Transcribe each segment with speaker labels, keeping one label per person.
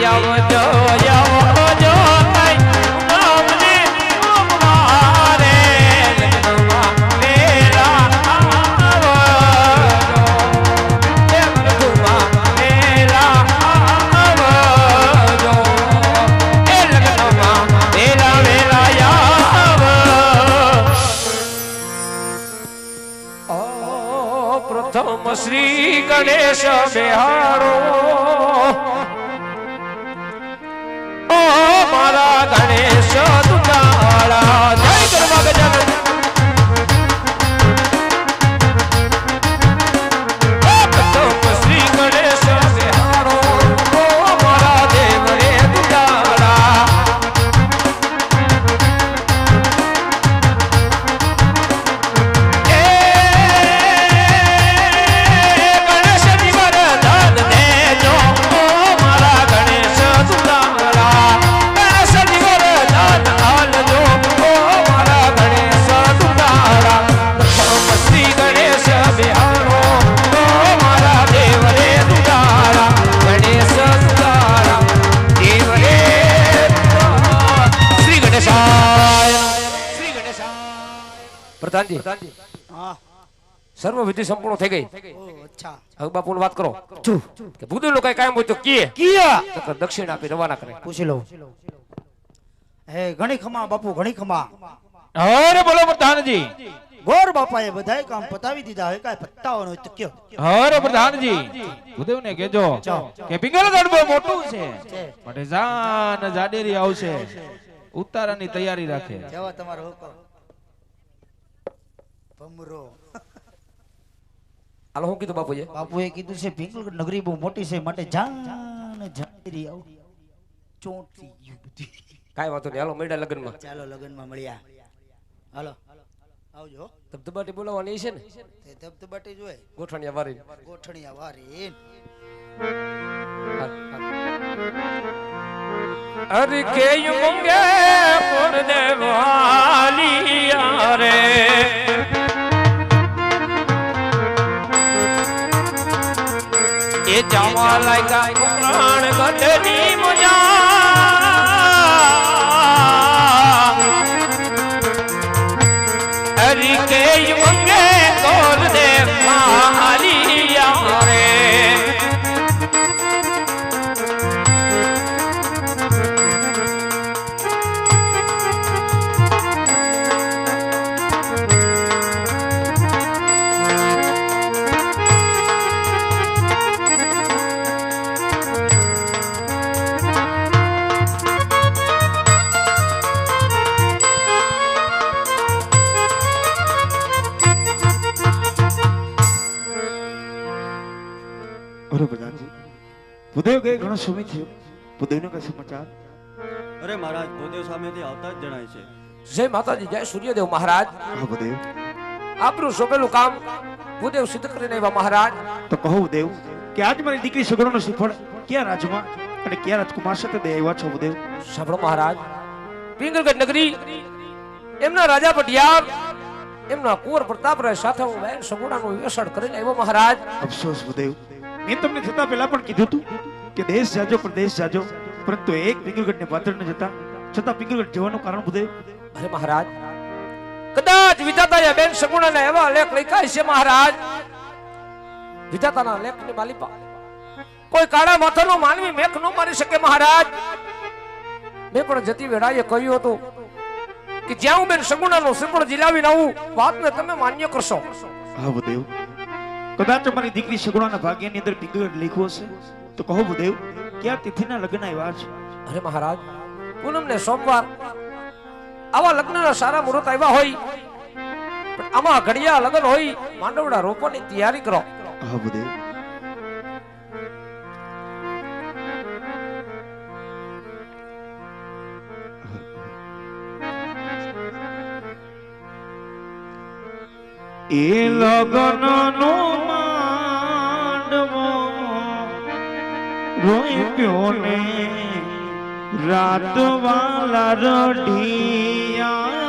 Speaker 1: આવજો આવજો અમને મારે લગ્નમાં વેલા આવજો લગ્નમાં વેલા આવજો એ લગ્નમાં વેલા વેલા આવ પ્રથમ શ્રી ગણેશ બિહારો ઓ મારા ગણેશ દુલાળા જય કરવા ગજાનન પ્રથમ શ્રી ગણેશ બિહારો ઓ મારા દેવ રે દુલાળા પ્રધાનજી
Speaker 2: હા
Speaker 1: સર્વ વિધિ સંપૂર્ણ થઈ ગઈ
Speaker 2: ઓ અચ્છા
Speaker 1: હવે બાપુ વાત કરો કે બુદ્ધિ નું કઈ કામ હોય તો
Speaker 2: કિયા
Speaker 1: દક્ષિણ આપી રવાના કરે
Speaker 2: પૂછી લઉં હે ઘણી ખમા બાપુ ઘણી ખમા
Speaker 3: અરે બોલો પ્રધાનજી
Speaker 2: ગોર બાપાએ બધાય કામ પતાવી દીધા હોય કાઈ પત્તાવાનો હોય તો કયો
Speaker 3: અરે પ્રધાનજી ભૂદેવને કહેજો કે પિંગલગઢ બહુ મોટું છે માટે જાન જાડેરી આવશે ઉતારાની તૈયારી રાખે
Speaker 2: જવા તમારો હુકમ ભમરો
Speaker 1: હાલો હું કીધું બાપુએ
Speaker 2: બાપુએ કીધું છે પિંગલગઢ નગરી બહુ મોટી છે માટે જાન જાડેરી આવ ચોંટી ગયું બધું
Speaker 1: કાઈ વાતો નહીં હાલો મેડા લગ્નમાં
Speaker 2: ચાલો લગનમાં મળ્યા હાલો આવજો
Speaker 1: ધબધબાટી બોલાવવાની છે ને
Speaker 2: તે ધબધબાટી જોય
Speaker 1: ગોઠણિયા વારી
Speaker 2: ગોઠણિયા વારી
Speaker 1: અરે કેય મંગે પર દેવાલિયા રે એ જાવા લાગ્યા પ્રાણ ગઢની મજા અરે કેય મંગે પર દેવાલિયા રે
Speaker 4: અરે પ્રધાનજી ભૂદેવ ગયે ઘણો સમય થયો ભૂદેવનો કઈ સમાચાર
Speaker 5: અરે મહારાજ ભૂદેવ સામેથી આવતા જ જણાય છે
Speaker 1: જય માતાજી જય સૂર્યદેવ મહારાજ
Speaker 4: હા ભૂદેવ
Speaker 1: આપણું સોંપેલું કામ ભૂદેવ સિદ્ધ કરીને આવ્યા મહારાજ
Speaker 4: તો કહો ભૂદેવ કે આજ મારી દીકરી સગડોનો શ્રીફળ ક્યાં રાજમાં અને ક્યાં રાજકુમાર સાથે દે આવ્યા છો ભૂદેવ
Speaker 1: સાંભળો મહારાજ પિંગલગઢ નગરી એમના રાજા પટિયાર એમના કુંવર પ્રતાપરાય સાથે હું બેન સગુણાનું વ્યસન કરીને આવ્યો મહારાજ
Speaker 4: અફસોસ ભૂદેવ મેં તમને જતા પહેલા પણ કીધું હતું કે દેશ જાજો પ્રદેશ જાજો પરંતુ એક પિંગલગઢને પાત્ર ન જતા છતાં પિંગલગઢ જવાનું કારણ ભૂદેવ
Speaker 1: અરે મહારાજ કદાચ વિધાતાએ બેન સગુણાને એવા લેખ લખ્યા છે મહારાજ વિધાતાના લેખની માલિપા કોઈ કાળા માથાનો માનવી મેખ ન મારી શકે મહારાજ મેં પણ જતી વેળાએ કહ્યું હતું કે જ્યાં હું બેન સગુણાનો શ્રીફળ જીલાવીને આવું વાતને તમે માન્ય કરશો
Speaker 4: હા ભૂદેવ કદાચ અમારી દીકરી સગુણાના ભાગ્યની અંદર પિંગલગઢ લખ્યું હશે તો કહો ભૂદેવ ક્યાં તિથિના લગ્ન આવ્યા છે
Speaker 1: અરે મહારાજ પૂનમ ને સોમવાર આવા લગ્નના સારા મુહૂર્ત આવ્યા હોય પણ આમાં ઘડિયા લગ્ન હોય માંડવડા રોપવાની તૈયારી કરો
Speaker 4: હા ભૂદેવ એ લગનનો માંડવો રોપ્યો ને રાત વાલા રઢિયા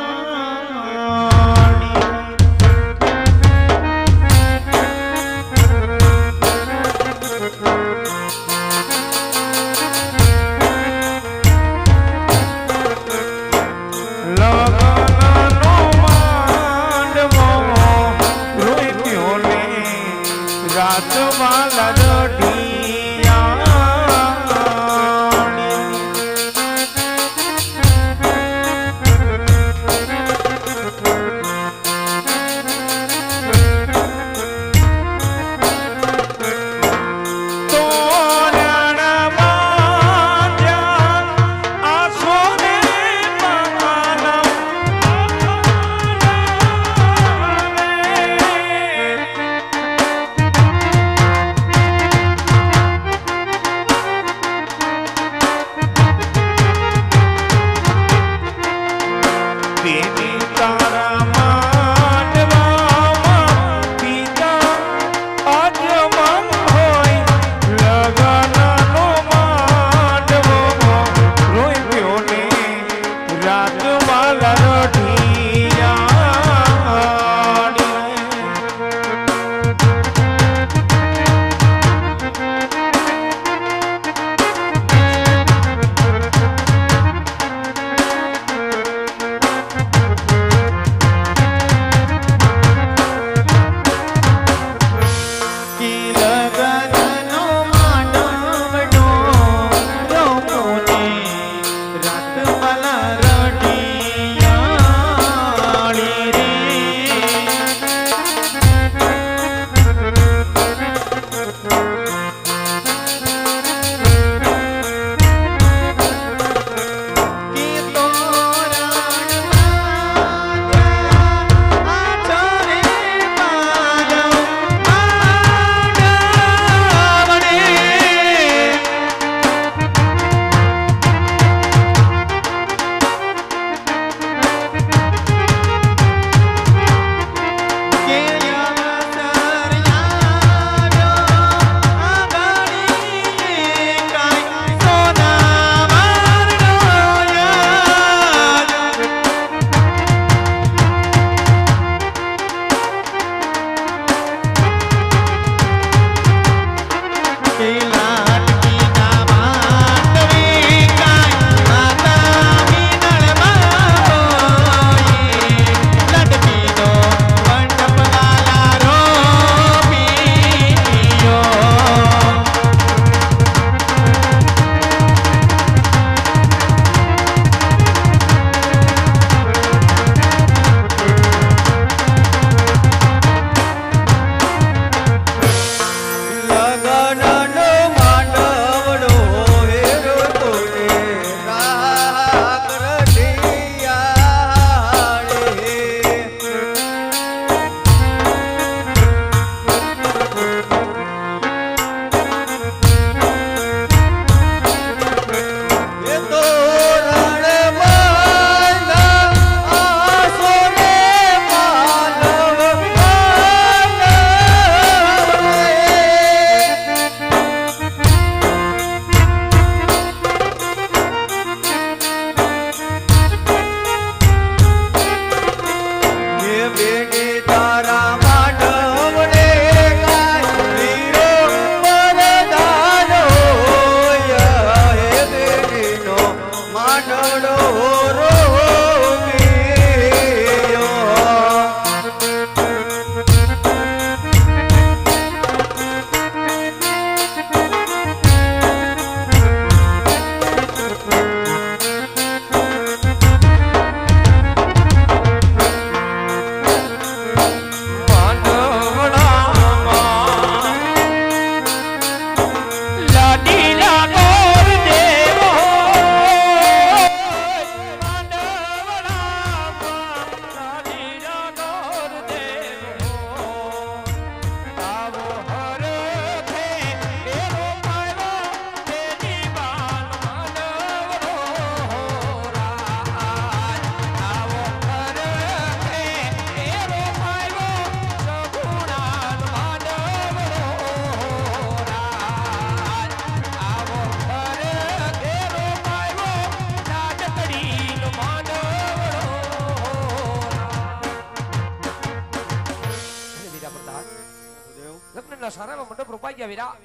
Speaker 1: લગ્નના સારામાં મંડપ રોપાઈ ગયા વીરા.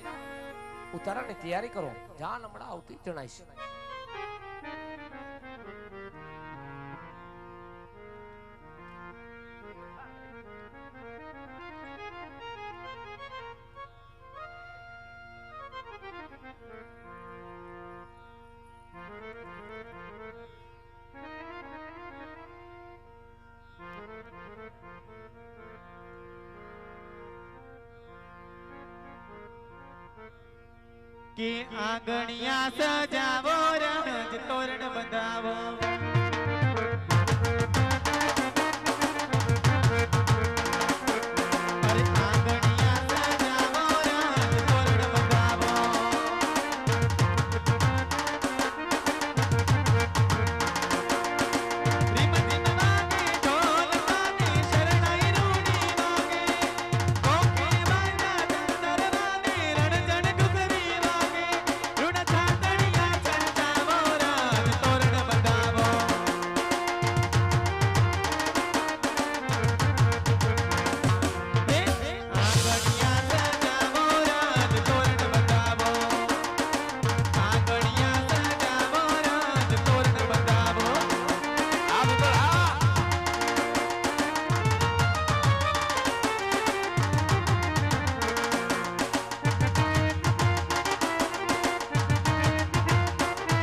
Speaker 1: ઉતારાની તૈયારી કરો, જાન હમણાં આવતી જણાય છે.
Speaker 6: કે આંગણિયા સજાવો રણજ તોરણ બંધાવો અરે આંગણિયા સજાવો રણજ તોરણ બંધાવો રીમ રીમ વાગે ઢોલ વાગે શરણાઈ રૂડી વાગે કોકે વાગા ચંદર વાગે રણજણ ઘુઘરી વાગે રૂડા છાતણિયા છંટાવો રણજ તોરણ બંધાવો હે આંગણિયા સજાવો રણજ તોરણ બંધાવો આંગણિયા સજાવો રણજ તોરણ બંધાવો
Speaker 1: આ મિત્રો આ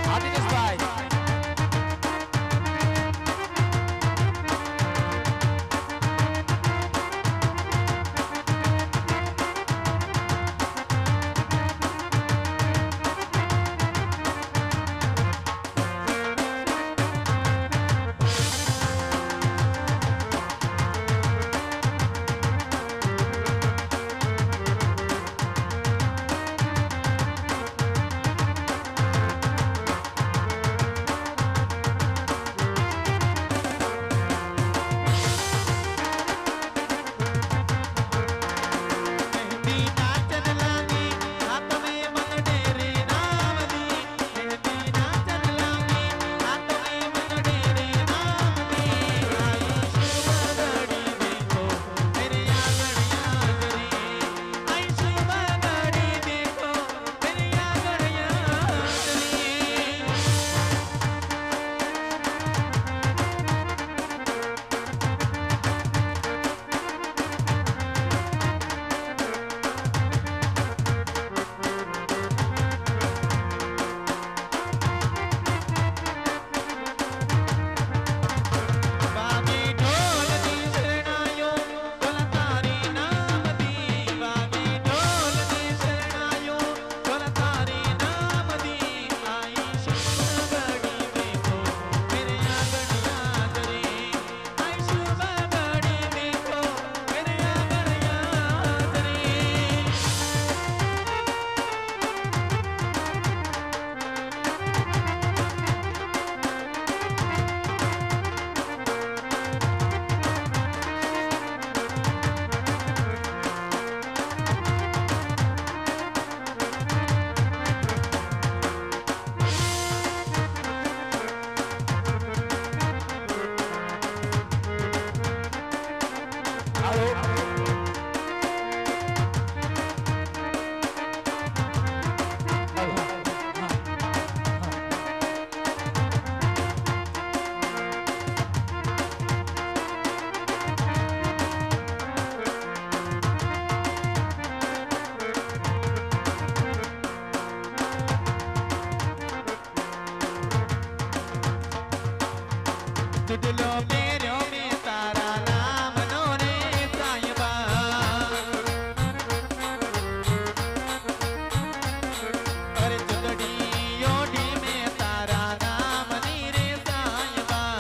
Speaker 1: આ દિનેશભાઈ
Speaker 6: મહેંદી નાચન લાગી હાથ में मंगड़े रे नाम दी મહેંદી નાચન લાગી હાથ में मंगड़े रे नाम दी आई शुभ घड़ी देखो मेरे आंगणिया जरी आई शुभ घड़ी देखो मेरे आंगणिया जरी વાગે ઢોલની શરણાયો ઢોલ તારી નામ દી વાગે ઢોલની શરણાયો ઢોલ તારી નામ દી આઈ શુભ ઘડી દેખો મેરે આંગણિયા જરી આઈ શુભ ઘડી દેખો મેરે આંગણિયા જરી ચૂડલો મેર્યો મે તારા નામનો રે સાયબા અરે ચૂડડી ઓઢી મે તારા નામની રે સાયબા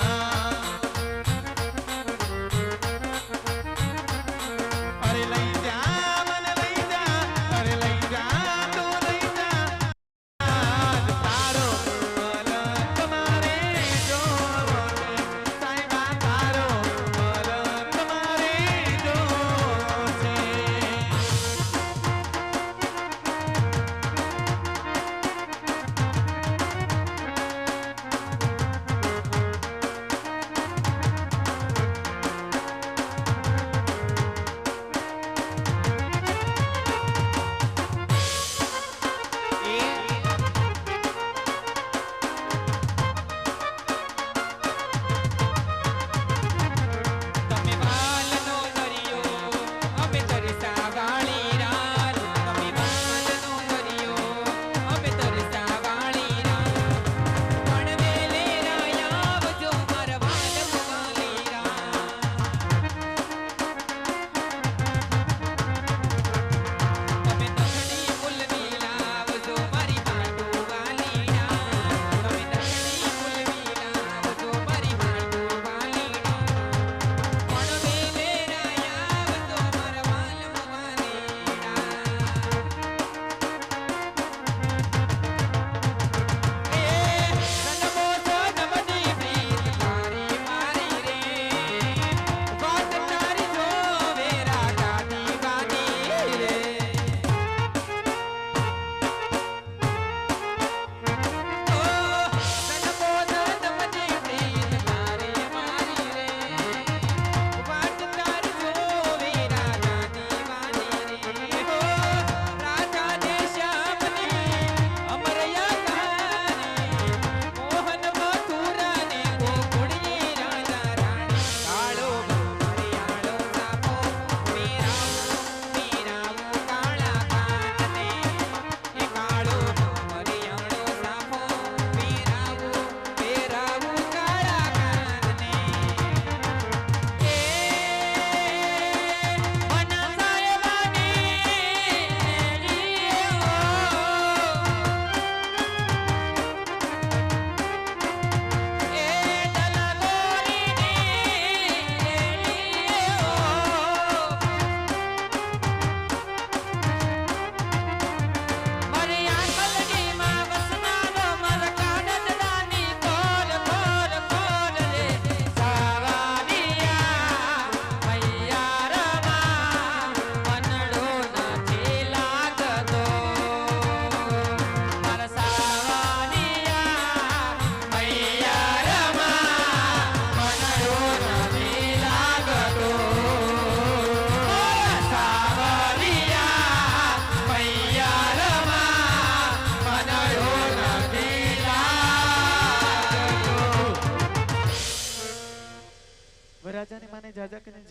Speaker 6: અરે લઈ જા મને લઈ જા અરે લઈ જા તું લઈ જા આજ તારો મલક મારે જોવો છે સાયબા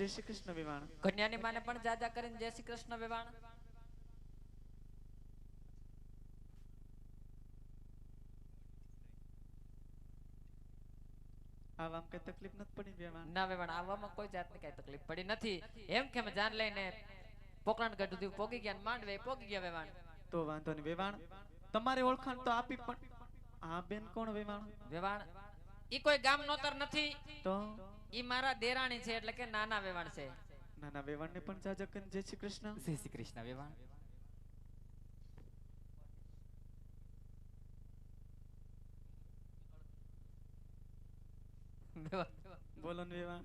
Speaker 4: જય શ્રી કૃષ્ણ વેવાણ.
Speaker 7: કન્યાની માને પણ જાજા કરીને જય શ્રી કૃષ્ણ વેવાણ.
Speaker 4: આમ કઈ તકલીફ નથી પડી વેવાણ?
Speaker 7: ના વેવાણ આવવામાં કોઈ જાતની કઈ તકલીફ પડી નથી. એમ કે અમે જાન લઈને પોકરણ ગઢ સુધી પોગી ગયા ને માંડવે પોગી ગયા વેવાણ.
Speaker 4: તો વાંધો નહીં વેવાણ. તમારી ઓળખાણ તો આપી પણ આ બેન કોણ વેવાણ?
Speaker 7: વેવાણ ઈ કોઈ ગામ નોતર નથી,
Speaker 4: તો
Speaker 7: ઈ મારા દેરાણી છે એટલે કે નાના વેવાણ છે.
Speaker 4: નાના વેવાણ ને પણ જાજા કરીને જય શ્રી કૃષ્ણ.
Speaker 7: જય શ્રી કૃષ્ણ વેવાણ.
Speaker 4: બોલો ને વેવાણ.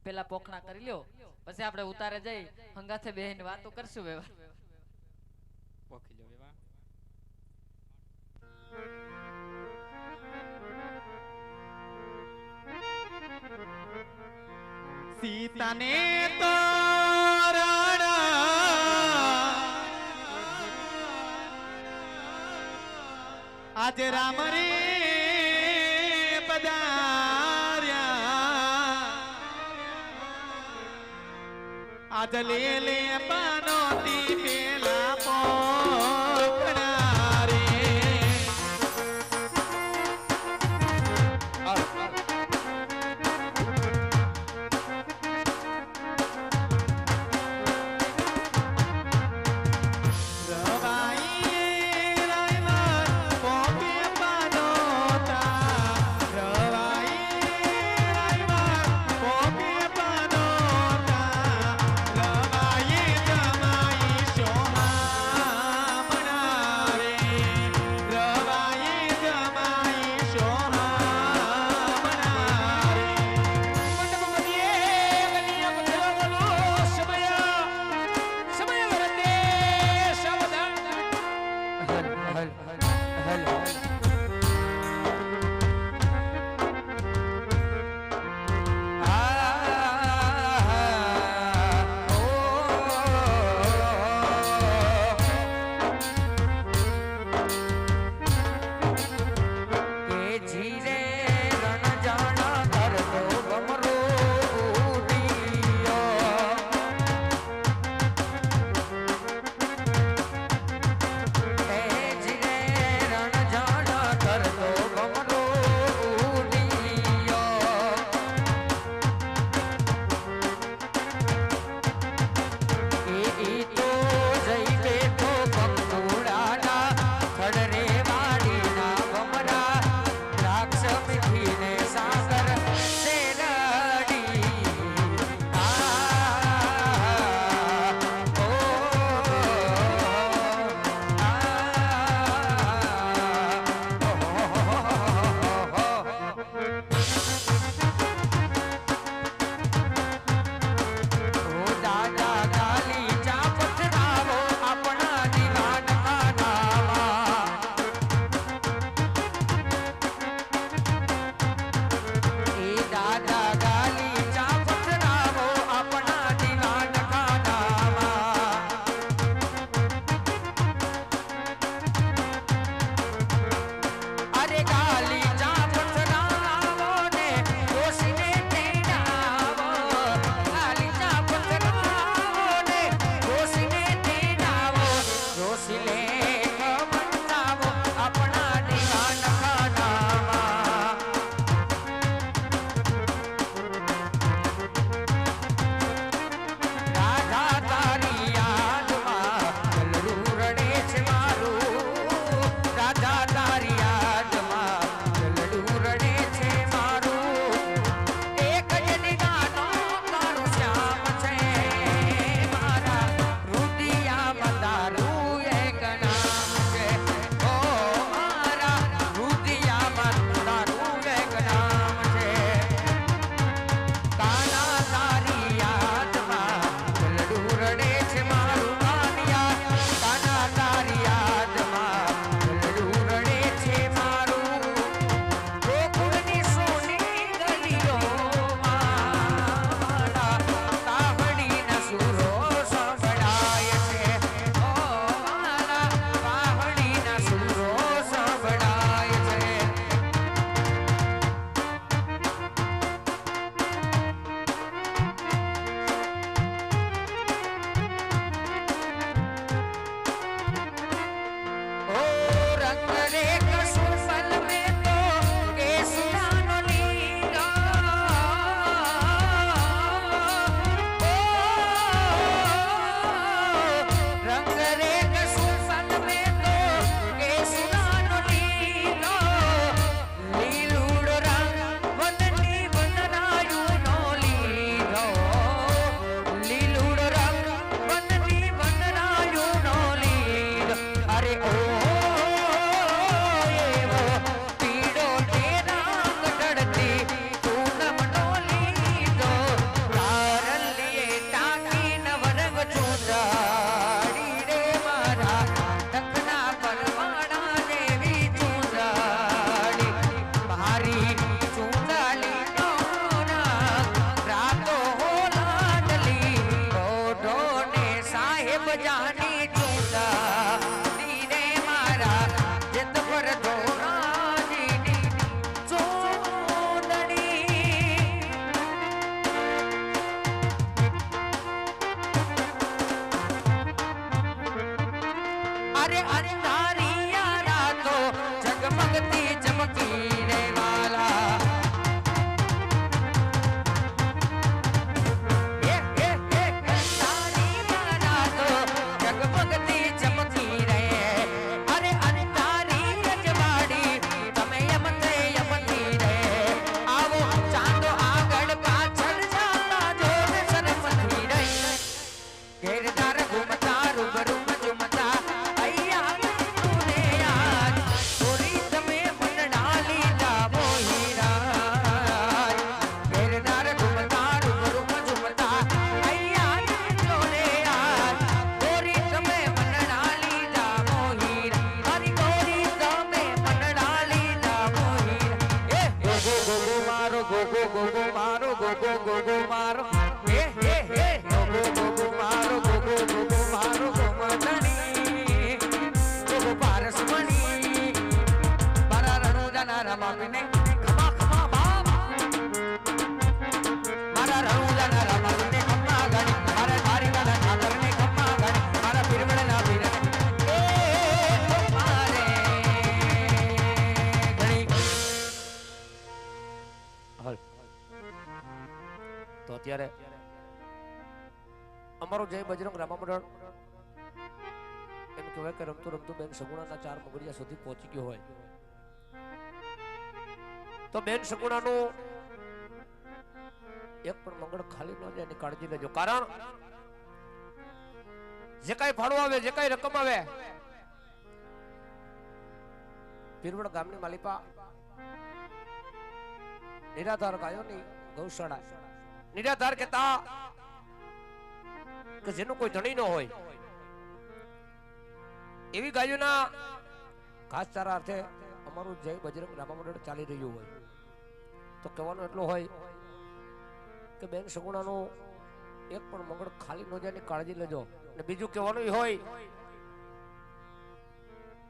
Speaker 7: પેલા પોખણા કરી લ્યો પછી આપણે ઉતારે જઈ હંગાથે બેહીને વાતો કરશું વેવાણ. પોખી લ્યો વેવાણ.
Speaker 6: સીતાને તો આજે રામ રે પધાર્યા, આજ લે લે પાનોતી પેલા પોકણા રે.
Speaker 1: દારૂ એક અંધારિયા રાતો જગમગતી ચમકી રે વાલા તો અત્યારે અમારું જય બજરંગ રામા મંડળ એમ કહેવાય કે રમતું રમતું બેન સગુણાના 4 મગડિયા સુધી પહોંચી ગયો હોય તો બેન સગુણાનું એક પણ મંગળ ખાલી ન જાય એની કાળજી લેજો કારણ જે કાંઈ ફાળો આવે જે કાંઈ રકમ આવે પીરવડ ગામની માલિપા નિરાધાર ગાયોની ગૌશાળા નિરાધાર કહેતા કે જેનું કોઈ ધણી ન હોય એવી ગાયોના ઘાસચારા અર્થે અમારું જય બજરંગ રામા મંડળ ચાલી રહ્યું હોય તો કહેવાનું એટલું હોય કે બેન સગુણાનું એક પણ મંગળ ખાલી ન જાય એની કાળજી લેજો અને બીજું કહેવાનું હોય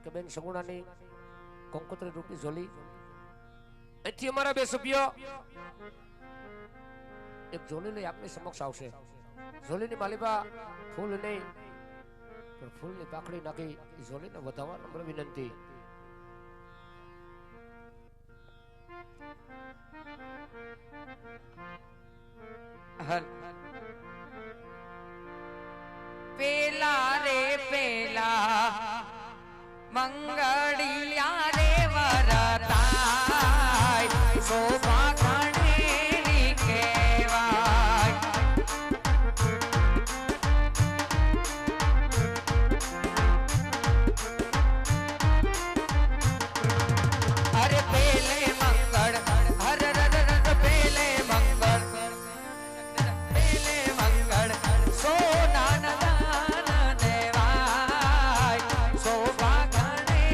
Speaker 1: કે બેન સગુણાની કંકોત્રી રૂપી ઝોલી અહીંથી અમારા બે સભ્ય એક ઝોલી લઈ આપની સમક્ષ આવશે ઝોલીની માલિકા ફૂલ નહીં પણ ફૂલની પાકડી નાખી ઝોલીને વધાવવા નમ્ર વિનંતી પેલા રે પેલા મંગળિયા રે વરતાય શોભા ઘણેલી કહેવાય અરે પેલે મંગળ હર પેલે મંગળ સોના દાન દેવાય શોભા ઘણે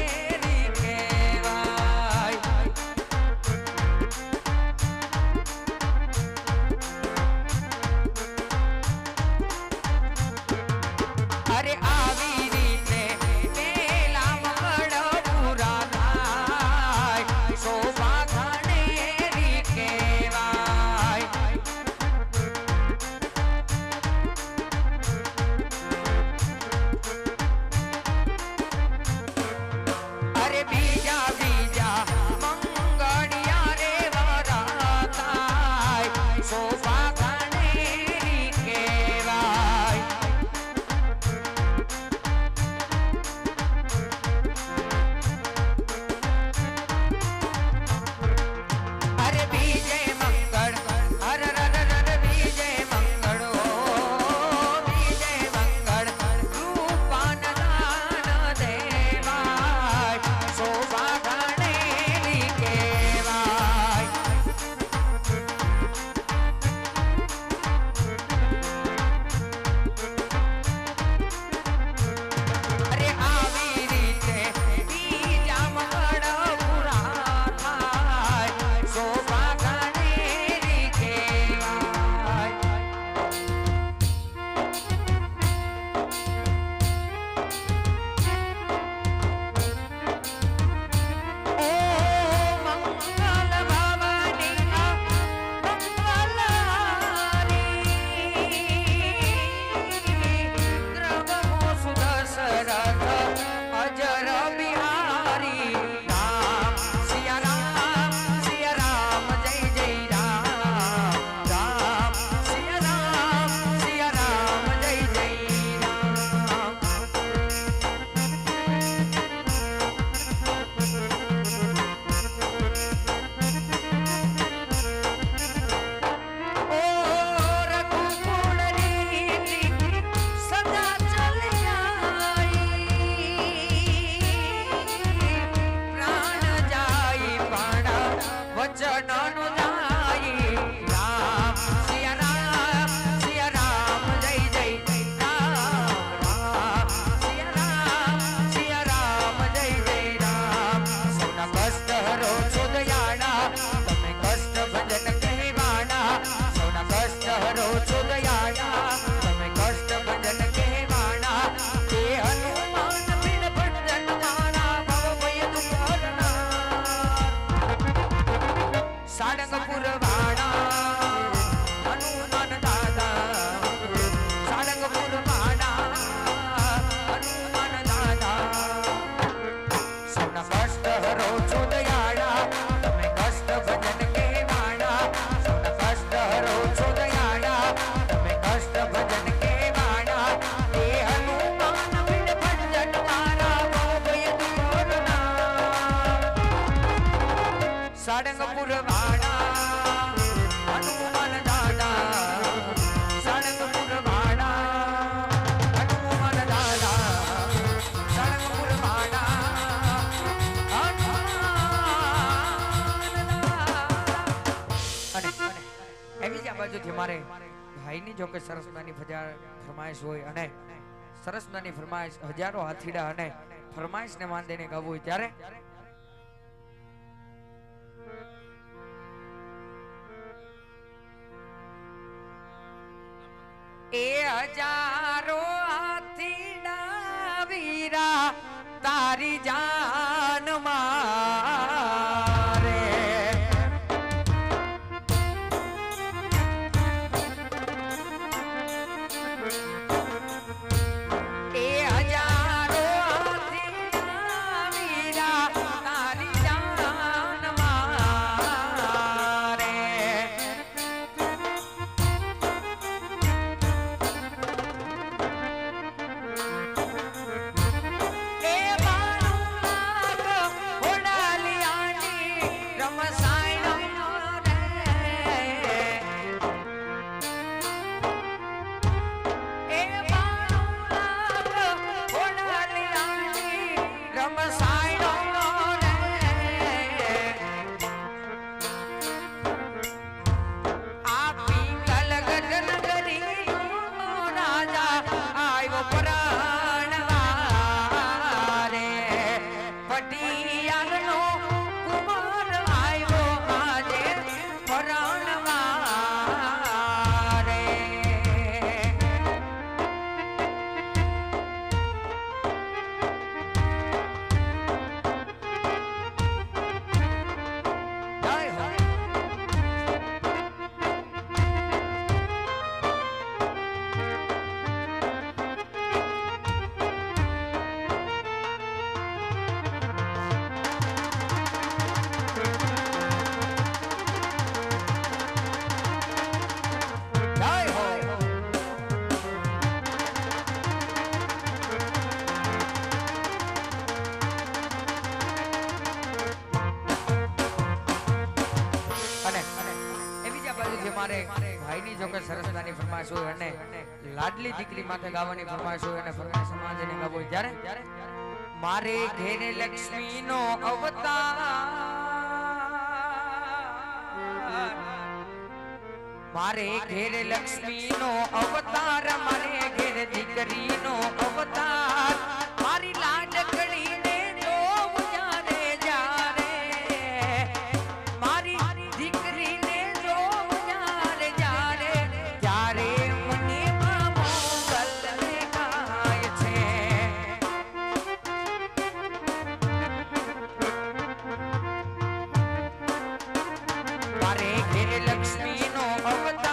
Speaker 1: સાળંગપુર વાડા હનુમાન દાદા સાળંગપુર વાડા હનુમાન દાદા સાળંગપુર વાડા અને એવી જ આ બાજુથી મારે ભાઈની જો કે સરસનાની ફરમાઈશ હોય અને સરસનાની ફરમાઈશ હજારો હાથીડા અને ફરમાઈશ ને માંડીને ગાવું હોય ત્યારે એ હજારો હાથીડા વીરા તારી જાન મારે એ હજારો હાથીડા વીરા તારી જાન મારે એ મારે ભાઈની જો કે સરસનાની ફરમાઈશ હોય અને લાડલી દીકરી માટે ગાવાની ફરમાઈશ હોય અને ફરમાઈશ સમાજને ગાવો હોય ત્યારે મારે ઘેરે લક્ષ્મીનો અવતાર મારે ઘેરે લક્ષ્મીનો અવતાર મારે ઘેરે દીકરીનો અવતાર મારી લાડકડીને જોઉં જ્યારે જ્યારે મારી દીકરીને જોઉં જ્યારે જ્યારે ત્યારે મને મોગલ દેખાય છે મારે ઘેરે લક્ષ્મીનો અવતાર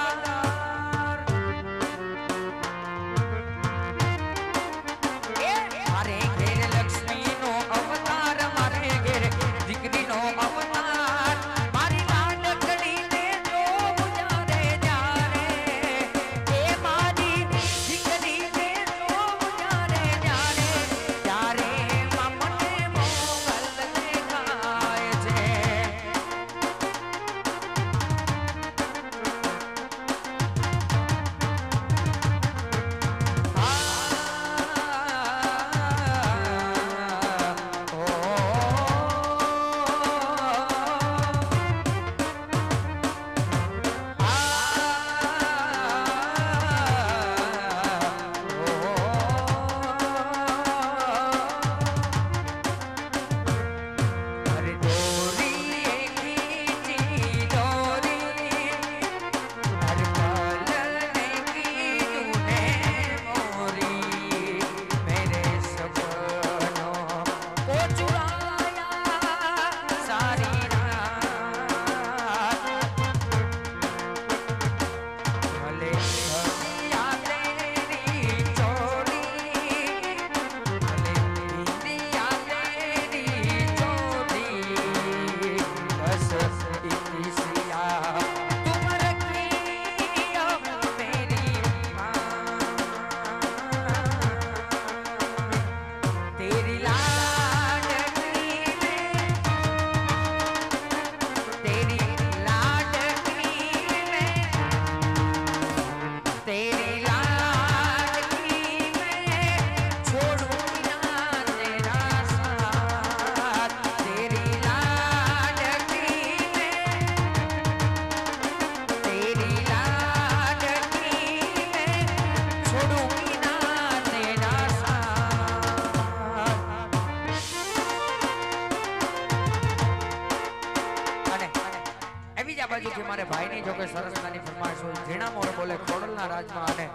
Speaker 1: બાજુથી મારે ભાઈની જોકે સરસતાની ફરમાઈશ હોય ઝીણા મોર બોલે ખોડલના રાજમાં અને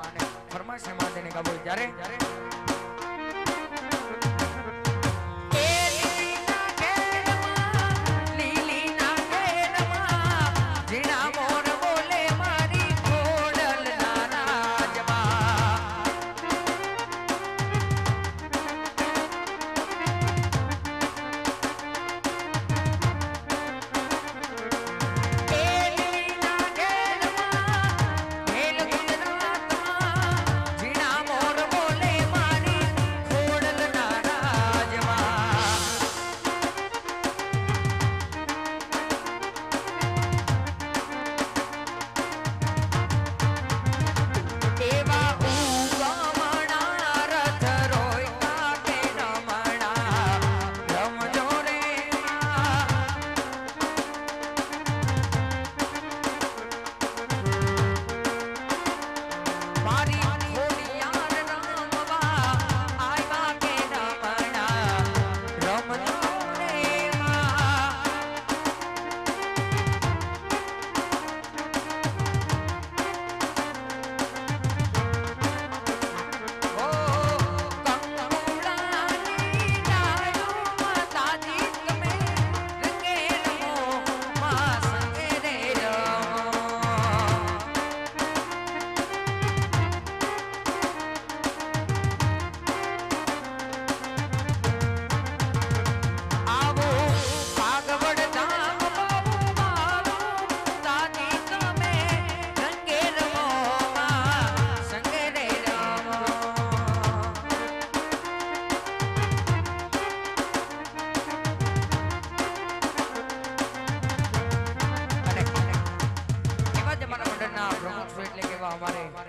Speaker 1: ફરમાઈશ માટેની કાબુ ત્યારે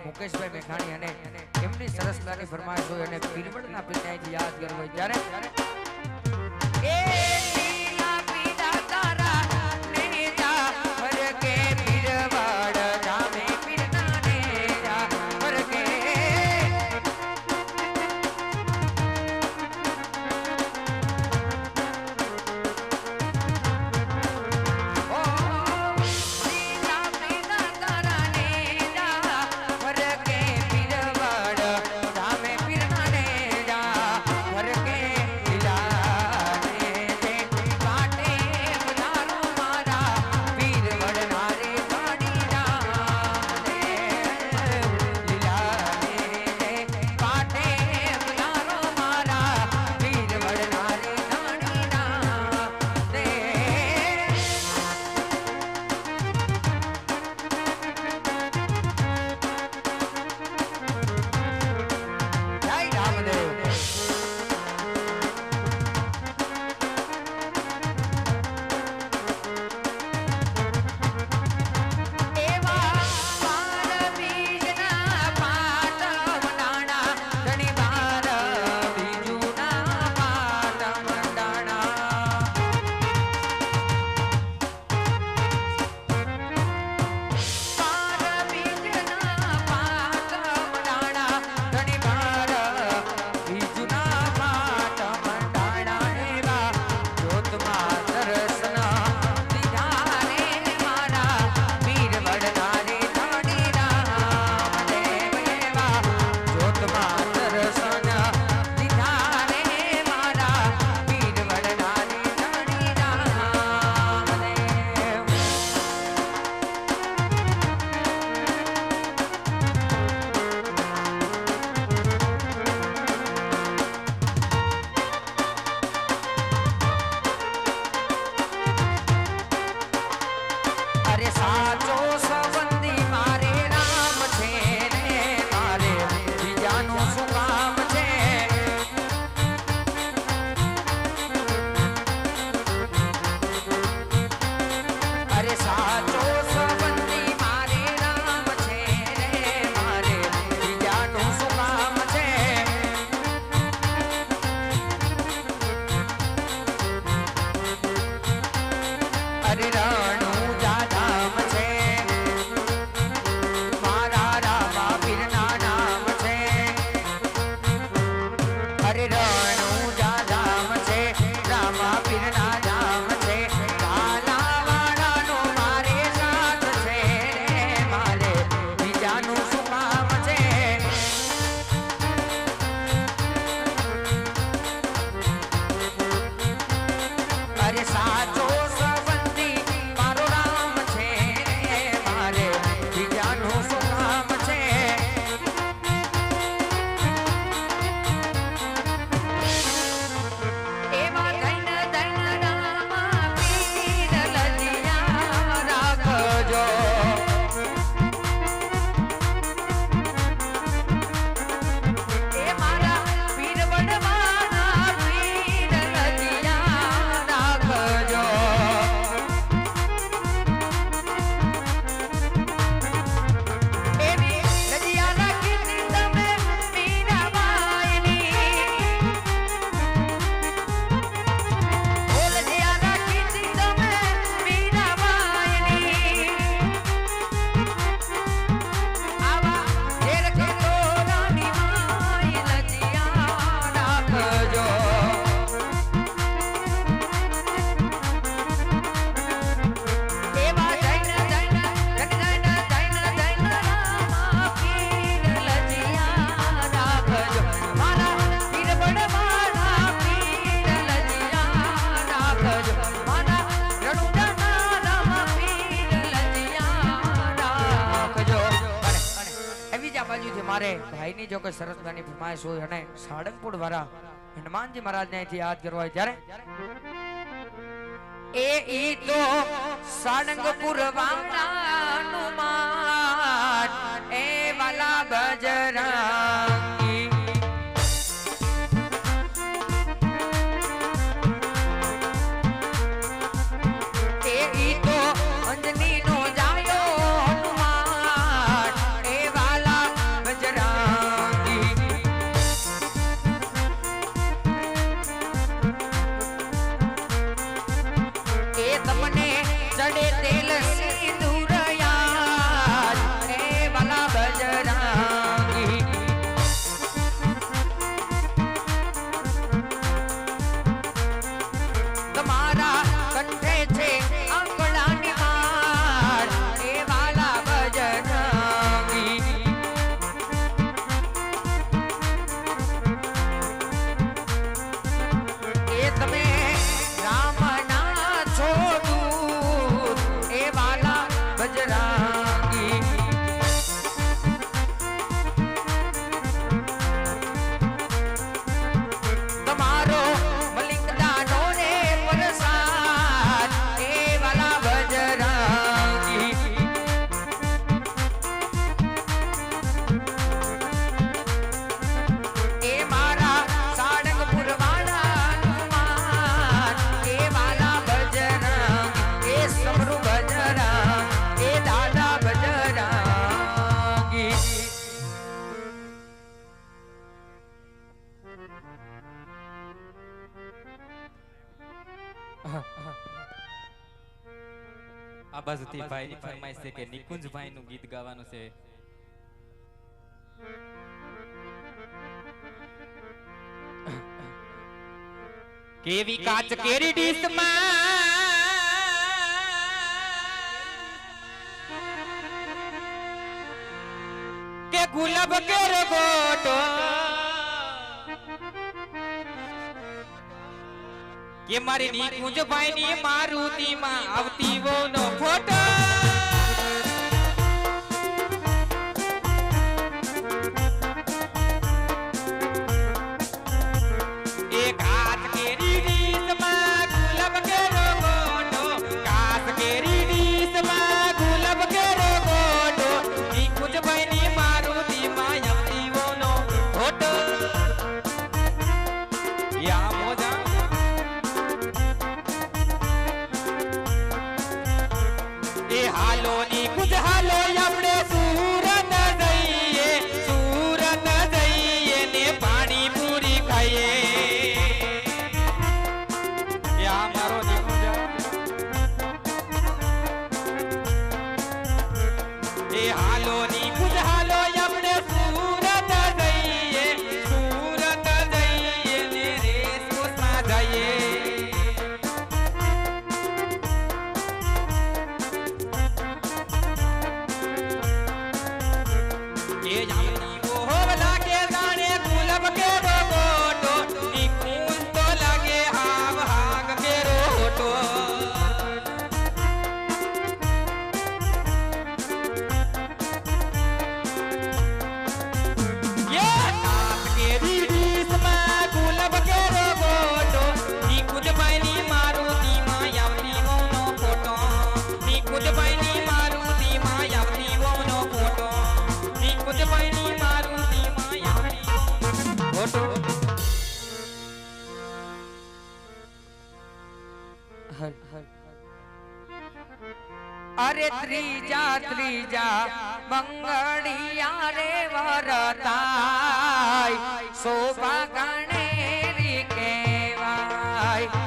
Speaker 1: મુકેશભાઈ મેઘાણી અને એમની સરસતાની ફરમાઈશ હોય અને પીરવડના પિતાજી યાદ કરવું હોય ત્યારે લીલા
Speaker 8: મારે ભાઈની જો કોઈ સરસ ગાની ફરમાઈશ હોય અને સાળંગપુર વાળા હનુમાનજી મહારાજ ને યાદ કરવા હોય ત્યારે ઈ તો સાળંગપુર વાળાનું માન એ વાલા બજરાંગી ઈ તો અંજની નો જાયો હનુમાન એ વાલા બજરાંગી એ તમને ચડે તેલ સિંદૂર યાદ એ વાલા બજરાંગી તમારા કંઠે છે આંગળાની માર એ વાલા બજરાંગી એ તમે રામના છો દૂત એ વાલા બજરાંગી તમારો મલિકદાનો રે પ્રસાદ એ વાલા બજરાંગી એ મારા સાળંગપુર વાળાનું માન એ વાલા બજરાંગી એ સમરૂ બજરાંગી એ દાદા બજરાંગી
Speaker 9: આ બાજુથી ભાઈની ફરમાઈશ છે કે નિકુંજભાઈ નું ગીત ગાવાનું છે. કેવી કાચ કેરી ડીશમાં કે ગુલાબ કેર ગોટો કે મારી નિકુંજભાઈ ની મારુતિમાં આવતી વોનો ફોટો એ કાચ કેરી ડીશમાં ગુલાબ કેરો ગોટો કાચ કેરી ડીશમાં ગુલાબ કેરો ગોટો નિકુંજભાઈ ની મારુતિમાં આવતી વોનો ફોટો યા મોજા એ હાલો ની કુજ હાલો આપણે સુરત જઈએ ને પાણી પૂરી ખાઈએ યા મારો નિકુંજા એ હાલો ની કુજ હાલો આપણે સુરત જઈએ ને રેસકોર્સમાં જઈએ એ જામની ઓહવ લાગે જાણે ગુલાબ કેરો ગોટો નિકુંજ તો લાગે હાવ હાગ કેરો હોટો યે કાચ કેરી ડીશમાં ગુલાબ કેરો ગોટો નિકુંજભાઈ ની મારુતિમાં આવતી વોનો ફોટો નિકુંજભાઈ ની મારુતિમાં આવતી વોનો ફોટો નિકુંજભાઈ ની મારુતિમાં આવતી ફોટો
Speaker 8: અરે ત્રીજા મંગળિયા રે વરતાય શોભા ગણેરી કહેવાય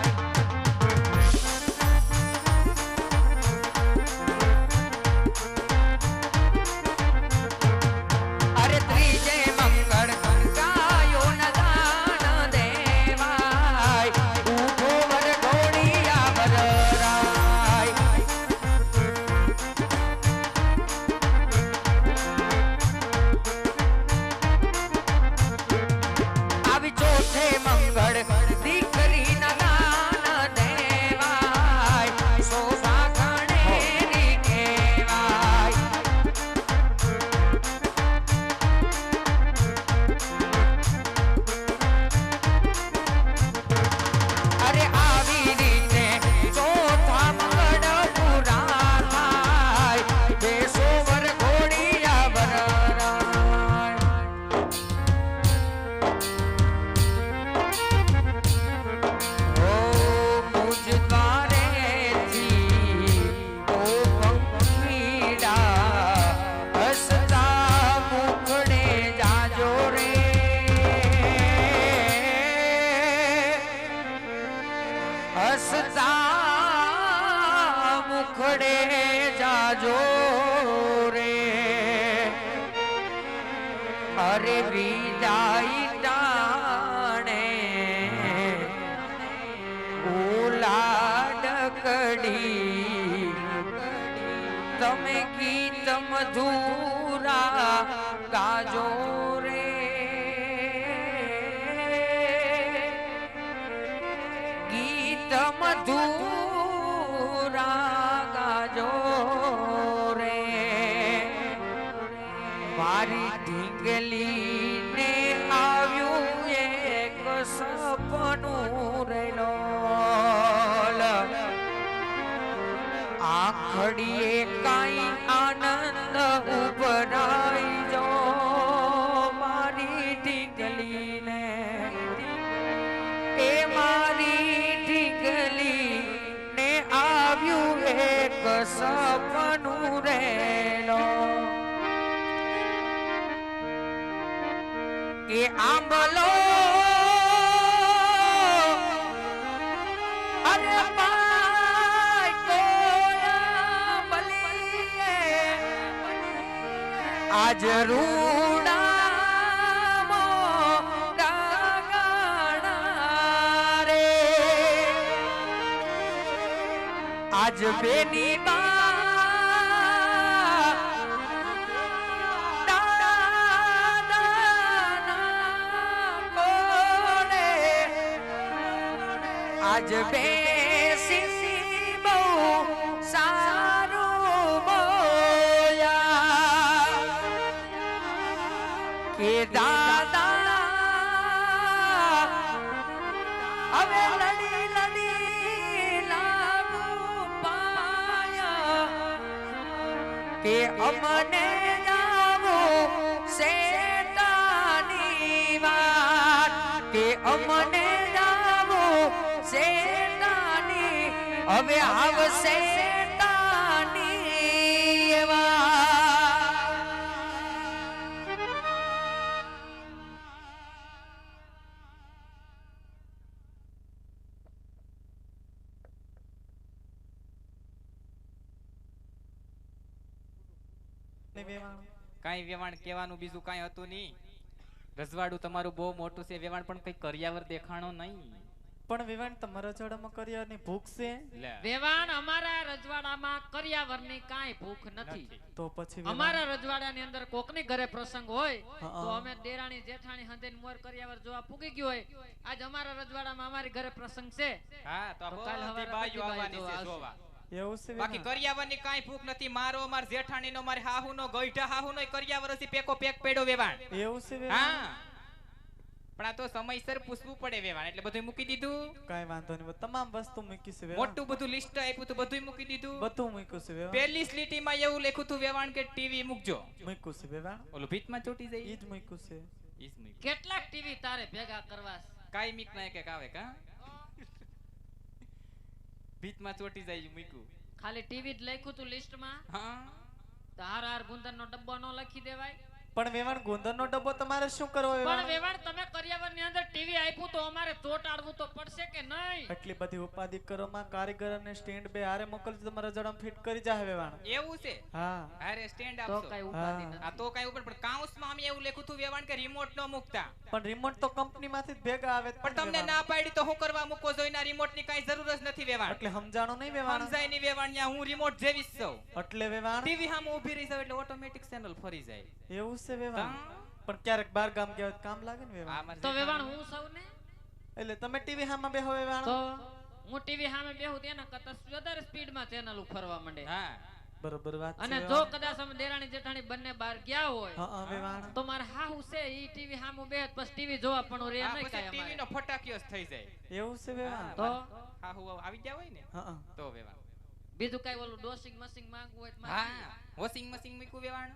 Speaker 8: અરે ત્રીજે મંગળ કંકાયો ન દાન દેવાય ઉભો વર ઘોડિયા વરરાય આવી ચોથ હસતા મુખડે જાજો રે અરે વિદાય ટાણે ઉલાડકડી તમે ગીત મધુરા ગાજો રે ગીત મધુરા ગાજો રે મારી ઢીંગલી ને આવ્યું એક સપનું રેલો આખડીએ કાઈ આનંદ ઉભરાઈ જો મારી ઢીંગલી ને એ મારી ઢીંગલી ને આવ્યું એક સપનું રેલો કે આંબલો અરે માય કોયા બલીએ આજ રૂડામો ગાગણા રે આજ બેની બા આજ બેસી બહુ સારું બોયા કે દાદા હવે લડી લડી લાગુ પાયા કે અમને જાવો શેતાની વાત કે અમને શેતાની હવે આવશે શેતાની
Speaker 9: કાંઈ વેવાણ કહેવાનું બીજું કાંઈ હતું નહીં. રજવાડું તમારું બહુ મોટું છે. વેવાણ પણ કઈ કરિયાવર દેખાણો નહીં.
Speaker 6: પણ વેવાણ તમારા જોડામાં કરિયાવરની ભૂખ છે?
Speaker 7: વેવાણ અમારા રજવાડામાં કરિયાવરની કાંઈ ભૂખ નથી.
Speaker 6: તો પછી
Speaker 7: અમારા રજવાડાની અંદર કોકની ઘરે પ્રસંગ હોય તો અમે દેરાણી જેઠાણી હંદેન મોર કરિયાવર જોવા પૂગી ગયો હોય. આજ અમારા રજવાડામાં અમારી ઘરે પ્રસંગ છે.
Speaker 9: હા તો
Speaker 7: કાલ હવારે
Speaker 9: બાયું આવવાની છે જોવા.
Speaker 6: એવું છે
Speaker 9: બાકી કરિયાવરની કાંઈ ભૂખ નથી. મારો અમાર જેઠાણીનો મારી હાહુનો ગઈઢા હાહુનો કરિયાવરથી પેકો પેક પડ્યો વેવાણ.
Speaker 6: એવું છે
Speaker 9: હા પણ આ તો સમયસર પૂછવું પડે વેવાણ એટલે બધું મૂકી દીધું.
Speaker 6: કાઈ વાંધો નહીં તમામ વસ્તુ મૂકી છે વેવાણ.
Speaker 9: મોટું બધું લિસ્ટ આપ્યું તો બધું મૂકી દીધું.
Speaker 6: બધું મૂક્યું છે વેવાણ.
Speaker 9: પહેલી સ્લીટીમાં એવું લખ્યું હતું વેવાણ કે ટીવી મૂકજો.
Speaker 6: મૂક્યું છે વેવાણ.
Speaker 9: ઓલું ભીતમાં ચોટી જાય
Speaker 6: ઈ જ મૂક્યું છે.
Speaker 9: ઈ જ મૂક્યું.
Speaker 7: કેટલાક ટીવી તારે ભેગા કરવા છે?
Speaker 9: કાઈ મીક ના એક આવે કા ભીતમાં ચોટી જાય મૂક્યું.
Speaker 7: ખાલી ટીવી જ લખ્યું તું લિસ્ટમાં.
Speaker 9: હા
Speaker 7: તો હાર હાર ગુંદરનો ડબ્બો નો લખી દેવાય.
Speaker 6: પણ વેવાણ ગુંદરનો ડબ્બો તમારે શું કરવો
Speaker 7: પણ
Speaker 6: વેવાણ?
Speaker 7: વેવાણ તમે કરિયાવરની અંદર ટીવી આપ્યું તો અમારે ચોટાડવું તો પડશે કે નહીં?
Speaker 6: એટલી બધી ઉપાધિ કરોમાં કારીગર અને સ્ટેન્ડ બે હારે મોકલજો તમારા જડમ ફિટ કરી જાહે વેવાણ.
Speaker 9: એવું છે?
Speaker 6: હા
Speaker 9: અરે સ્ટેન્ડ
Speaker 7: તો
Speaker 9: આપશો.
Speaker 7: કઈ ઉપાધિ
Speaker 6: હા.
Speaker 7: નથી.
Speaker 9: આ તો કઈ ઉપર પણ કાઉન્સમાં અમે એવું લખ્યું હતું વેવાણ કે રિમોટ નો મૂકતા.
Speaker 6: પણ રિમોટ તો કંપનીમાંથી જ ભેગા આવે
Speaker 9: પણ તમને ના પાડી તો હું કરવા મૂકો જોઈના રિમોટ ની કઈ જરૂર જ નથી વેવાણ.
Speaker 6: એટલે સમજાણો નહીં વેવાણ.
Speaker 9: સમજાય નહીં વેવાણ ન્યા હું રિમોટ જેવી જ છું.
Speaker 6: એટલે વેવાણ
Speaker 9: ટીવી સામે ઊભી રહી જાવ એટલે ઓટોમેટિક ચેનલ ફરી જાય.
Speaker 6: એવું છે વેવાણ.
Speaker 9: હા.
Speaker 6: પણ ક્યારેક બાર ગામ ગયા હોય તો કામ લાગે ને વેવાણ.
Speaker 9: અમારે
Speaker 7: તો વેવાણ
Speaker 9: જેઠાણી-
Speaker 7: હું સૌને
Speaker 6: એટલે તમે ટીવી હામાં બેહો વેવાણ.
Speaker 7: તો હું ટીવી સામે બેહું તેના કરતા વધારે સ્પીડમાં ચેનલ ફરવા માંડે.
Speaker 9: હા
Speaker 6: બરોબર વાત છે
Speaker 7: અને જો
Speaker 6: વેવાણ.
Speaker 7: કદાચ અમે દેરાણી જેઠાણી બંને બહાર ગયા હોય
Speaker 6: હા વેવાણ.
Speaker 7: તો મારે હાહુ છે ઈ ટીવી સામે બેહત પછી ટીવી જોવા પણ રે
Speaker 9: આ
Speaker 7: નહીં
Speaker 9: પછી
Speaker 7: કાંઈ
Speaker 9: ટીવી
Speaker 7: અમારે.
Speaker 9: નો ફટાકિયો જ થઈ જાય.
Speaker 6: એવું છે વેવાણ.
Speaker 7: તો
Speaker 9: હા હું આવી ગયા હોય ને
Speaker 6: હા
Speaker 9: તો વેવાણ.
Speaker 7: બીજું કઈ ઓલું ડોસિંગ મસિંગ માંગવું હોય તો
Speaker 9: હા
Speaker 7: માંગી.
Speaker 9: વોશિંગ મશીન મૂક્યું વેવાણ.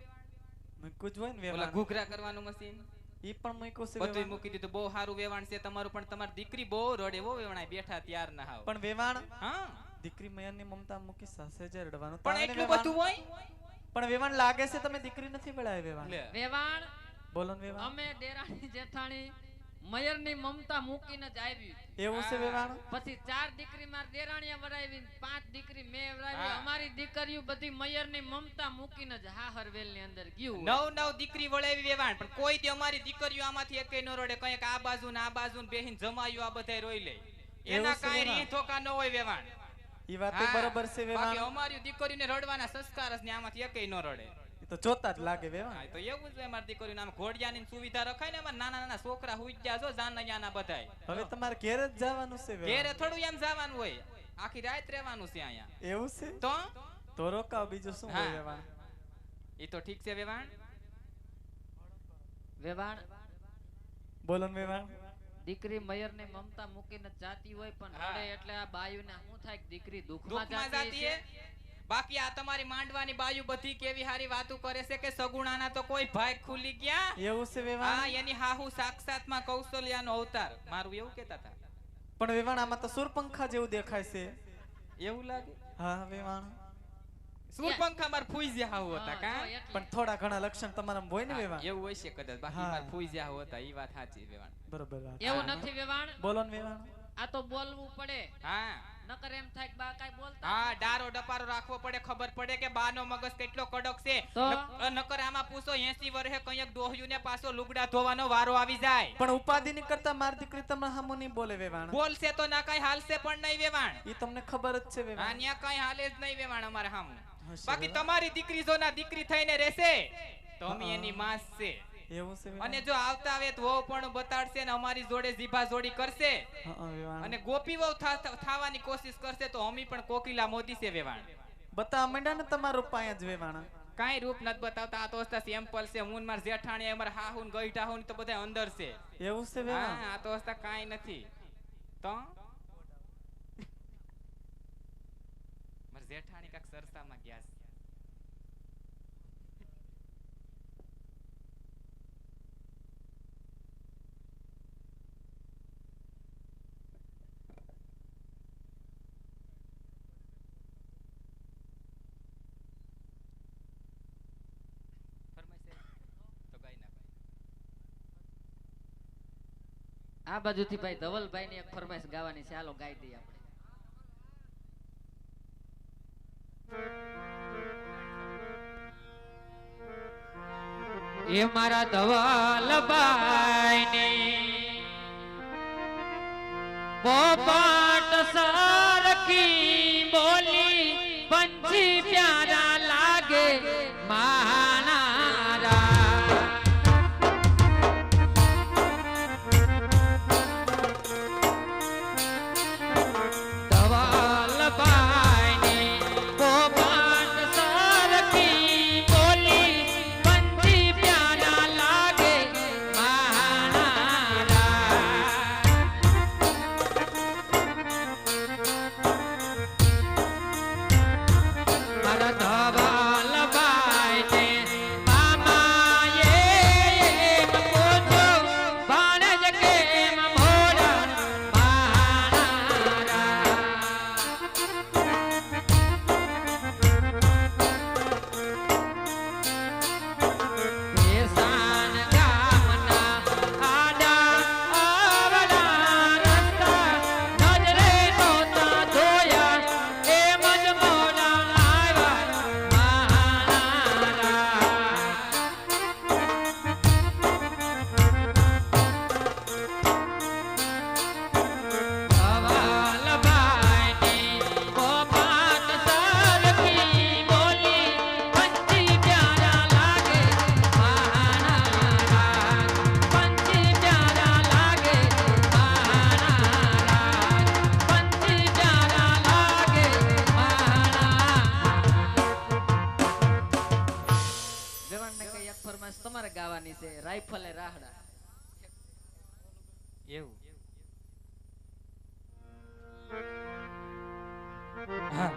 Speaker 6: મૂક્યું જ હોય ને
Speaker 9: ઓલા
Speaker 6: વેવાણ.
Speaker 9: ઘૂઘરા કરવાનું મશીન
Speaker 6: ઈ પણ મૂક્યું છે
Speaker 9: બધું
Speaker 6: વેવાણ.
Speaker 9: મૂકી દીધું. બહુ સારું વેવાણ છે તમારું. પણ તમારી દીકરી બહુ રડે બહુ વેવાણ બેઠા ત્યાર ના હાવ.
Speaker 6: પણ વેવાણ
Speaker 9: હા
Speaker 6: દીકરી મયરની મમતા મૂકી સાસે જ રડવાનું
Speaker 9: પણ
Speaker 6: તારે
Speaker 9: એટલું
Speaker 6: વેવાણ.
Speaker 9: બધું હોય
Speaker 6: પણ વેવાણ લાગે છે તમે દીકરી નથી વળાય વેવાણ.
Speaker 9: લે.
Speaker 7: વેવાણ
Speaker 6: બોલો ને વેવાણ.
Speaker 7: અમે દેરાણી જેઠાણી મયરની મમતા મૂકીને જ આવી.
Speaker 6: એવું છે વેવાણ?
Speaker 7: પછી 4 દીકરી માર દેરાણીએ વરાવી, 5 દીકરી મેં વરાવી.
Speaker 9: હા.
Speaker 7: અમારી દીકરીઓ બધી મયરની મમતા મૂકીને જ હાહરવેલની અંદર ગયું.
Speaker 9: 9 દીકરી વળાવી વેવાણ, પણ કોઈ દી અમારી દીકરીઓ આમાંથી એકેય ન રડે. કંઈક આ બાજુ ને આ બાજુ ને બેહીને જમાયું આ બધાય રોઈ લે. એના
Speaker 6: છે
Speaker 9: કાંઈ
Speaker 6: વેવાણ?
Speaker 9: રીત થોકા ન હોય વેવાણ.
Speaker 6: ઈ વાત
Speaker 9: હા.
Speaker 6: બરાબર છે
Speaker 9: બાકી
Speaker 6: વેવાણ.
Speaker 9: અમારી દીકરીઓને રડવાના સંસ્કાર જ ને આમાંથી એકેય ન રડે.
Speaker 6: ઈ તો જોતા જ લાગે વેવાણ.
Speaker 9: હા, તો એવું જ અમારી દીકરીઓને આમ ઘોડિયાની સુવિધા રખાય ને. અમારા નાના નાના છોકરા હુઈ ગયા છો જાનૈયાના બધાય.
Speaker 6: હવે તમારે ઘેર જ જવાનું છે વેવાણ.
Speaker 9: ઘેરે થોડું એમ જવાનું હોય, આખી રાત રહેવાનું છે અહીંયા.
Speaker 6: એવું છે?
Speaker 9: તો
Speaker 6: રોકાવ, બીજું શું
Speaker 9: હા.
Speaker 6: હોય વેવાણ?
Speaker 9: એ તો ઠીક છે વેવાણ.
Speaker 7: વેવાણ
Speaker 6: બોલો ને વેવાણ.
Speaker 7: દીકરી મયરની મમતા મૂકીને જાતી હોય, પણ
Speaker 9: હા.
Speaker 7: રડે એટલે આ બાયુને શું થાય કે દીકરી દુઃખમાં
Speaker 9: દુઃખમાં
Speaker 7: જાતી
Speaker 9: જાતી
Speaker 7: છે.
Speaker 9: હે. બાકી આ તમારી માંડવાની બાયુ બધી કેવી હારી વાતો કરે છે કે સગુણાના તો કોઈ ભાગ ખુલી ગયા.
Speaker 6: એવું છે
Speaker 9: હા,
Speaker 6: વેવાણ?
Speaker 9: એની હાહુ સાક્ષાતમાં કૌશલ્યાનો અવતાર. મારું એવું કહેતા હતા.
Speaker 6: પણ વેવાણ આમાં તો સુરપંખા જેવું દેખાય છે.
Speaker 9: એવું લાગે?
Speaker 6: હા વેવાણ.
Speaker 9: સૂરપંખા માર ફૂઈ જ્યા હાહુ હતા કા?
Speaker 7: હા, જો એટલે.
Speaker 6: પણ થોડા ઘણા લક્ષણ તમારામાં હોય ને
Speaker 9: હા,
Speaker 6: વેવાણ?
Speaker 9: એવું હોય છે કદાચ. બાકી
Speaker 6: હા.
Speaker 9: માર ફૂઈ જ્યા હાહુ હતા. ઈ વાત સાચી વેવાણ.
Speaker 6: બરોબર વાત.
Speaker 7: એવું નથી વેવાણ.
Speaker 6: બોલો ને વેવાણ.
Speaker 7: આ તો બોલવું પડે,
Speaker 9: હા
Speaker 7: નકર એમ થાય કે બા કાઈ બોલતા
Speaker 9: હા,
Speaker 7: નથી.
Speaker 9: ડારો ડપારો રાખવો પડે. ખબર પડે કે બાનો મગજ કેટલો કડક છે.
Speaker 7: તો?
Speaker 9: નકર આમાં પૂછો 80 વર્ષે કંઈક ડોહ્યુંને પાછો લુગડા ધોવાનો વારો આવી જાય.
Speaker 6: પણ ઉપાધિ ની કરતા મારી દીકરી તમને હામું નહીં બોલે વેવાણ.
Speaker 9: બોલશે તો ના કઈ હાલશે પણ નહીં વેવાણ.
Speaker 6: ઈ તમને ખબર જ છે વેવાણ.
Speaker 9: આન્યા કઈ હાલે જ નહીં વેવાણ અમારે હામું.
Speaker 6: હશે
Speaker 9: બાકી
Speaker 6: વેવાણ.
Speaker 9: તમારી દીકરી જો ના દીકરી થઈને રહેશે તો અમે એની માસ છે.
Speaker 6: એવું છે
Speaker 9: અને
Speaker 6: વેવાણ?
Speaker 9: જો આવતા આવે તો વહુ પણ બતાડશે ને અમારી જોડે જીભા જોડી કરશે
Speaker 6: હા વેવાણ.
Speaker 9: અને ગોપી વહુ થવાની કોશિશ કરશે તો અમે પણ કોકિલા મોદી છે વેવાણ.
Speaker 6: બતાવવા માંડ્યા ને તમારું પાયા જ વેવાણ.
Speaker 9: કાંઈ રૂપ નથી બતાવતા. આ તો સેમ્પલ છે. હું ને માર જેઠાણી અમારા હાહુ ને ગઈઢાહુ ને તો બધા અંદર છે.
Speaker 6: એવું છે વેવાણ?
Speaker 9: હા, આ તો કાંઈ નથી. તો માર જેઠાણી કાક સરસામાં ગયા છે. તો ગાઈ ના ભાઈ.
Speaker 7: આ બાજુથી ભાઈ ધવલભાઈ ની એક ફરમાઈશ ગાવાની છે. હાલો ગાઈ દઈએ આપણે. એ મારા ધવલભાઈ ને પોપટ સરખી બોલી પંછી પ્યારા લાગે માનારા. ધવલભાઈ ને પોપટ સરખી બોલી પંછી પ્યારા લાગે માનારા. મારા ધવલભાઈ ને મામાએ એમ પૂછો ભાણેજ કેમ મોડા માનારા. એસાન ગામના આડા આવડા રસ્તા નજરે નહોતા ધોયા એમ જ મોડા આવ્યા માનારા. ધવલભાઈની પોપટ સરખી બોલી પંછી પ્યારા લાગે માનારા. પંછી પ્યારા લાગે માનારા. પંછી પ્યારા લાગે માનારા. જવાનને કઈ એક ફરમાઈશ તમારે ગાવાની છે. રાઇફલે રાહડા.
Speaker 9: એવું
Speaker 8: હા